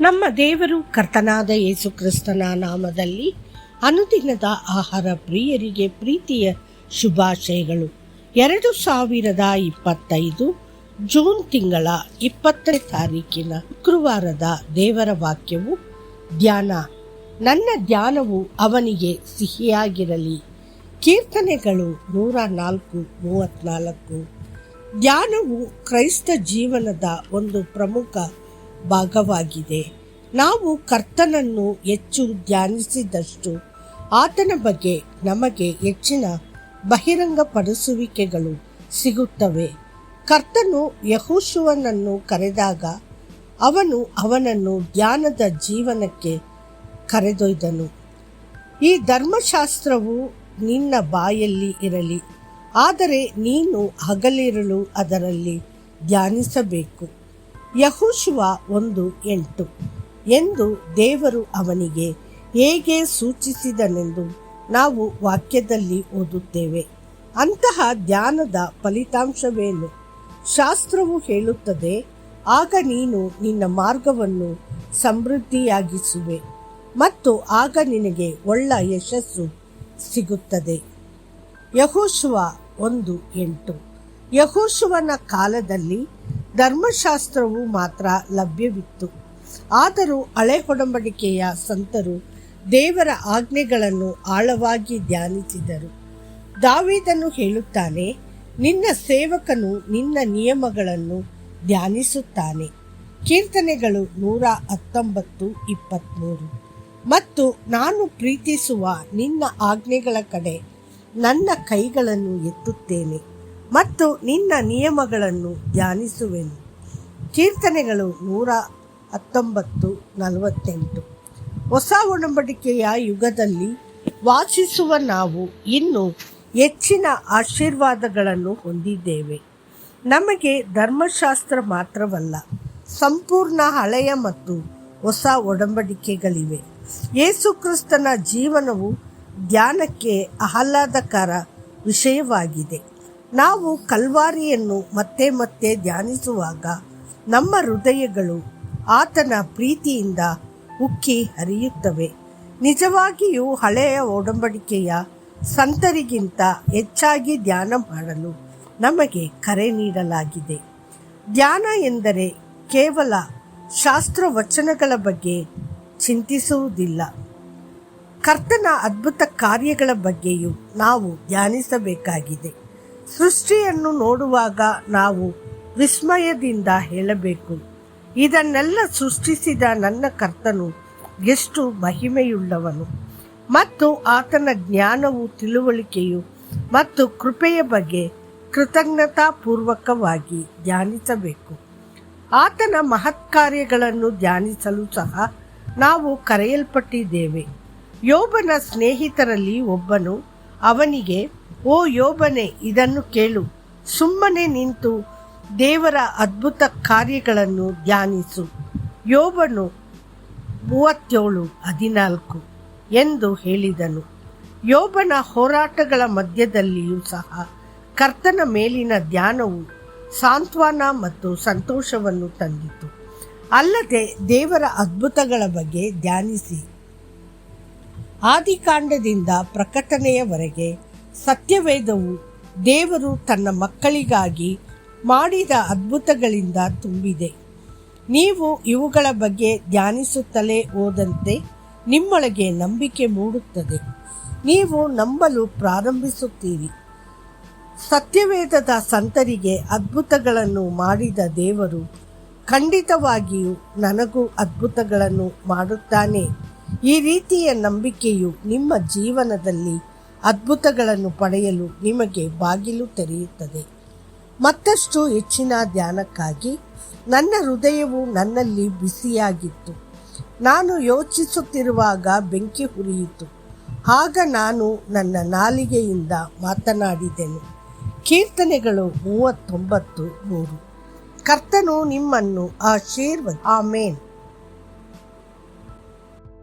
ನಮ್ಮ ದೇವರು ಕರ್ತನಾದ ಯೇಸು ಕ್ರಿಸ್ತನ ನಾಮದಲ್ಲಿ ಅನುದಿನದ ಆಹಾರ ಪ್ರಿಯರಿಗೆ ಪ್ರೀತಿಯ ಶುಭಾಶಯಗಳು. 2025 ಜೂನ್ ತಿಂಗಳ 20ನೇ ತಾರೀಕಿನ ಶುಕ್ರವಾರದ ದೇವರ ವಾಕ್ಯವು ಧ್ಯಾನ. ನನ್ನ ಧ್ಯಾನವು ಅವನಿಗೆ ಸಿಹಿಯಾಗಿರಲಿ. ಕೀರ್ತನೆಗಳು 104:34. ಧ್ಯಾನವು ಕ್ರೈಸ್ತ ಜೀವನದ ಒಂದು ಪ್ರಮುಖ ಭಾಗವಾಗಿದೆ. ನಾವು ಕರ್ತನನ್ನು ಹೆಚ್ಚು ಧ್ಯಾನಿಸಿದಷ್ಟು ಆತನ ಬಗ್ಗೆ ನಮಗೆ ಹೆಚ್ಚಿನ ಬಹಿರಂಗಪಡಿಸುವಿಕೆಗಳು ಸಿಗುತ್ತವೆ. ಕರ್ತನು ಯೆಹೋಶುವನನ್ನು ಕರೆದಾಗ ಅವನು ಅವನನ್ನು ಧ್ಯಾನದ ಜೀವನಕ್ಕೆ ಕರೆದೊಯ್ದನು. ಈ ಧರ್ಮಶಾಸ್ತ್ರವು ನಿನ್ನ ಬಾಯಲ್ಲಿ ಇರಲಿ, ಆದರೆ ನೀನು ಹಗಲಿರುಳು ಅದರಲ್ಲಿ ಧ್ಯಾನಿಸಬೇಕು. ಯೆಹೋಶುವ 1:8 ಎಂದು ದೇವರು ಅವನಿಗೆ ಹೇಗೆ ಸೂಚಿಸಿದನೆಂದು ನಾವು ವಾಕ್ಯದಲ್ಲಿ ಓದುತ್ತೇವೆ. ಅಂತಹ ಧ್ಯಾನದ ಫಲಿತಾಂಶವೇನು? ಶಾಸ್ತ್ರವು ಹೇಳುತ್ತದೆ, ಆಗ ನೀನು ನಿನ್ನ ಮಾರ್ಗವನ್ನು ಸಮೃದ್ಧಿಯಾಗಿಸುವೆ ಮತ್ತು ಆಗ ನಿನಗೆ ಒಳ್ಳ ಯಶಸ್ಸು ಸಿಗುತ್ತದೆ. ಯೆಹೋಶುವ 1:8. ಯೆಹೋಶುವನ ಕಾಲದಲ್ಲಿ ಧರ್ಮಶಾಸ್ತ್ರವು ಮಾತ್ರ ಲಭ್ಯವಿತ್ತು. ಆದರೂ ಹಳೆ ಒಡಂಬಡಿಕೆಯ ಸಂತರು ದೇವರ ಆಜ್ಞೆಗಳನ್ನು ಆಳವಾಗಿ ಧ್ಯಾನಿಸಿದರು. ದಾವೀದನು ಹೇಳುತ್ತಾನೆ, ನಿನ್ನ ಸೇವಕನು ನಿನ್ನ ನಿಯಮಗಳನ್ನು ಧ್ಯಾನಿಸುತ್ತಾನೆ. ಕೀರ್ತನೆಗಳು 119:23. ಮತ್ತು ನಾನು ಪ್ರೀತಿಸುವ ನಿನ್ನ ಆಜ್ಞೆಗಳ ಕಡೆ ನನ್ನ ಕೈಗಳನ್ನು ಎತ್ತುತ್ತೇನೆ ಮತ್ತು ನಿನ್ನ ನಿಯಮಗಳನ್ನು ಧ್ಯಾನಿಸುವೆನು. ಕೀರ್ತನೆಗಳು 119:48. ಹೊಸ ಒಡಂಬಡಿಕೆಯ ಯುಗದಲ್ಲಿ ವಾಸಿಸುವ ನಾವು ಇನ್ನೂ ಹೆಚ್ಚಿನ ಆಶೀರ್ವಾದಗಳನ್ನು ಹೊಂದಿದ್ದೇವೆ. ನಮಗೆ ಧರ್ಮಶಾಸ್ತ್ರ ಮಾತ್ರವಲ್ಲ, ಸಂಪೂರ್ಣ ಹಳೆಯ ಮತ್ತು ಹೊಸ ಒಡಂಬಡಿಕೆಗಳಿವೆ. ಯೇಸು ಕ್ರಿಸ್ತನ ಜೀವನವು ಧ್ಯಾನಕ್ಕೆ ಆಹ್ಲಾದಕರ ವಿಷಯವಾಗಿದೆ. ನಾವು ಕಲ್ವಾರಿಯನ್ನು ಮತ್ತೆ ಮತ್ತೆ ಧ್ಯಾನಿಸುವಾಗ ನಮ್ಮ ಹೃದಯಗಳು ಆತನ ಪ್ರೀತಿಯಿಂದ ಉಕ್ಕಿ ಹರಿಯುತ್ತವೆ. ನಿಜವಾಗಿಯೂ ಹಳೆಯ ಒಡಂಬಡಿಕೆಯ ಸಂತರಿಗಿಂತ ಹೆಚ್ಚಾಗಿ ಧ್ಯಾನ ಮಾಡಲು ನಮಗೆ ಕರೆ ನೀಡಲಾಗಿದೆ. ಧ್ಯಾನ ಎಂದರೆ ಕೇವಲ ಶಾಸ್ತ್ರವಚನಗಳ ಬಗ್ಗೆ ಚಿಂತಿಸುವುದಿಲ್ಲ. ಕರ್ತನ ಅದ್ಭುತ ಕಾರ್ಯಗಳ ಬಗ್ಗೆಯೂ ನಾವು ಧ್ಯಾನಿಸಬೇಕಾಗಿದೆ. ಸೃಷ್ಟಿಯನ್ನು ನೋಡುವಾಗ ನಾವು ವಿಸ್ಮಯದಿಂದ ಹೇಳಬೇಕು, ಇದನ್ನೆಲ್ಲ ಸೃಷ್ಟಿಸಿದ ನನ್ನ ಕರ್ತನು ಎಷ್ಟು ಮಹಿಮೆಯುಳ್ಳವನು. ಮತ್ತು ಆತನ ಜ್ಞಾನವು, ತಿಳುವಳಿಕೆಯು ಮತ್ತು ಕೃಪೆಯ ಬಗ್ಗೆ ಕೃತಜ್ಞತಾಪೂರ್ವಕವಾಗಿ ಧ್ಯಾನಿಸಬೇಕು. ಆತನ ಮಹತ್ಕಾರ್ಯಗಳನ್ನು ಧ್ಯಾನಿಸಲು ಸಹ ನಾವು ಕರೆಯಲ್ಪಟ್ಟಿದ್ದೇವೆ. ಯೋಬನ ಸ್ನೇಹಿತರಲ್ಲಿ ಒಬ್ಬನು ಅವನಿಗೆ, ಓ ಯೋಬನೇ, ಇದನ್ನು ಕೇಳು, ಸುಮ್ಮನೆ ನಿಂತು ದೇವರ ಅದ್ಭುತ ಕಾರ್ಯಗಳನ್ನು ಧ್ಯಾನಿಸು. ಯೋಬನು 37:14 ಎಂದು ಹೇಳಿದನು. ಯೋಬನ ಹೋರಾಟಗಳ ಮಧ್ಯದಲ್ಲಿಯೂ ಸಹ ಕರ್ತನ ಮೇಲಿನ ಧ್ಯಾನವು ಸಾಂತ್ವನ ಮತ್ತು ಸಂತೋಷವನ್ನು ತಂದಿತು. ಅಲ್ಲದೆ ದೇವರ ಅದ್ಭುತಗಳ ಬಗ್ಗೆ ಧ್ಯಾನಿಸಿ. ಆದಿಕಾಂಡದಿಂದ ಪ್ರಕಟಣೆಯವರೆಗೆ ಸತ್ಯವೇದವು ದೇವರು ತನ್ನ ಮಕ್ಕಳಿಗಾಗಿ ಮಾಡಿದ ಅದ್ಭುತಗಳಿಂದ ತುಂಬಿದೆ. ನೀವು ಇವುಗಳ ಬಗ್ಗೆ ಧ್ಯಾನಿಸುತ್ತಲೇ ಹೋದಂತೆ ನಿಮ್ಮೊಳಗೆ ನಂಬಿಕೆ ಮೂಡುತ್ತದೆ. ನೀವು ನಂಬಲು ಪ್ರಾರಂಭಿಸುತ್ತೀರಿ. ಸತ್ಯವೇದದ ಸಂತರಿಗೆ ಅದ್ಭುತಗಳನ್ನು ಮಾಡಿದ ದೇವರು ಖಂಡಿತವಾಗಿಯೂ ನನಗೂ ಅದ್ಭುತಗಳನ್ನು ಮಾಡುತ್ತಾನೆ. ಈ ರೀತಿಯ ನಂಬಿಕೆಯು ನಿಮ್ಮ ಜೀವನದಲ್ಲಿ ಅದ್ಭುತಗಳನ್ನು ಪಡೆಯಲು ನಿಮಗೆ ಬಾಗಿಲು ತೆರೆಯುತ್ತದೆ. ಮತ್ತಷ್ಟು ಹೆಚ್ಚಿನ ಧ್ಯಾನಕ್ಕಾಗಿ ನನ್ನ ಹೃದಯವು ನನ್ನಲ್ಲಿ ಬಿಸಿಯಾಗಿತ್ತು. ನಾನು ಯೋಚಿಸುತ್ತಿರುವಾಗ ಬೆಂಕಿ ಉರಿಯಿತು. ಆಗ ನಾನು ನನ್ನ ನಾಲಿಗೆಯಿಂದ ಮಾತನಾಡಿದೆನು. ಕೀರ್ತನೆಗಳು 39:3. ಕರ್ತನು ನಿಮ್ಮನ್ನು ಆಶೀರ್ವದಿಸಲಿ. ಆಮೇನ್.